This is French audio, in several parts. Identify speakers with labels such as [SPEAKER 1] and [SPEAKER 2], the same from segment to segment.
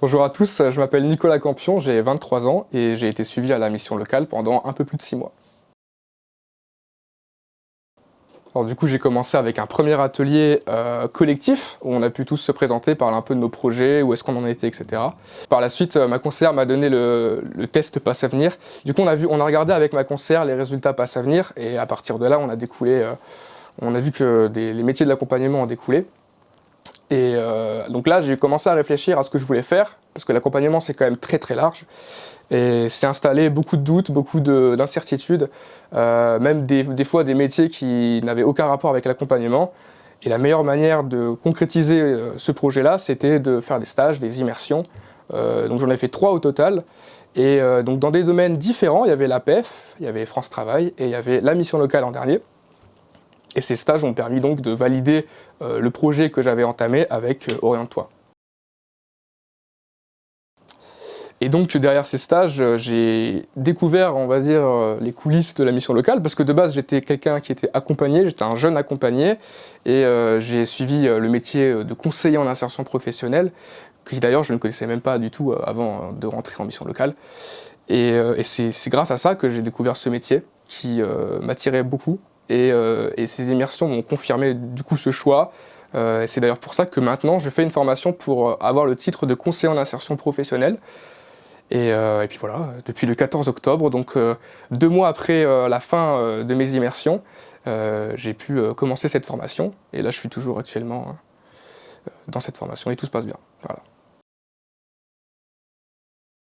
[SPEAKER 1] Bonjour à tous, je m'appelle Nicolas Campion, j'ai 23 ans et j'ai été suivi à la mission locale pendant un peu plus de 6 mois. Alors du coup j'ai commencé avec un premier atelier collectif où on a pu tous se présenter, parler un peu de nos projets, où est-ce qu'on en était, etc. Par la suite ma conseillère m'a donné le test passe à venir. Du coup on a regardé avec ma conseillère les résultats passe à venir et à partir de là on a vu que les métiers de l'accompagnement ont découlé. Et donc là, j'ai commencé à réfléchir à ce que je voulais faire, parce que l'accompagnement, c'est quand même très très large. Et c'est installé beaucoup de doutes, beaucoup d'incertitudes, même des fois des métiers qui n'avaient aucun rapport avec l'accompagnement. Et la meilleure manière de concrétiser ce projet-là, c'était de faire des stages, des immersions. Donc j'en ai fait 3 au total. Et donc dans des domaines différents, il y avait l'APEF, il y avait France Travail et il y avait la mission locale en dernier. Et ces stages ont permis donc de valider le projet que j'avais entamé avec Oriente-toi. Et donc derrière ces stages, j'ai découvert, on va dire, les coulisses de la mission locale, parce que de base j'étais quelqu'un qui était accompagné, j'étais un jeune accompagné, et j'ai suivi le métier de conseiller en insertion professionnelle, qui d'ailleurs je ne connaissais même pas du tout avant de rentrer en mission locale. Et c'est grâce à ça que j'ai découvert ce métier, qui m'attirait beaucoup, et ces immersions m'ont confirmé du coup ce choix. C'est d'ailleurs pour ça que maintenant je fais une formation pour avoir le titre de conseiller en insertion professionnelle. Et puis voilà, depuis le 14 octobre, donc 2 mois après la fin de mes immersions, j'ai pu commencer cette formation. Et là je suis toujours actuellement dans cette formation et tout se passe bien. Voilà.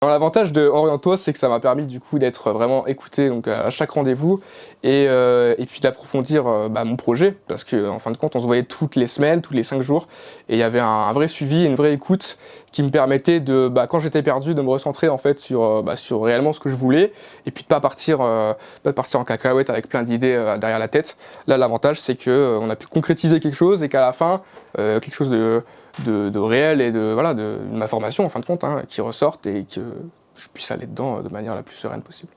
[SPEAKER 1] L'avantage de Oriente-toi, c'est que ça m'a permis du coup d'être vraiment écouté donc, à chaque rendez-vous et puis d'approfondir mon projet, parce qu'en fin de compte on se voyait toutes les semaines, tous les 5 jours, et il y avait un vrai suivi, une vraie écoute qui me permettait de, quand j'étais perdu, de me recentrer en fait sur réellement ce que je voulais, et puis de pas partir en cacahuète avec plein d'idées derrière la tête. Là l'avantage c'est que on a pu concrétiser quelque chose et qu'à la fin, quelque chose de réel et de ma formation en fin de compte, qui ressortent et que je puisse aller dedans de manière la plus sereine possible.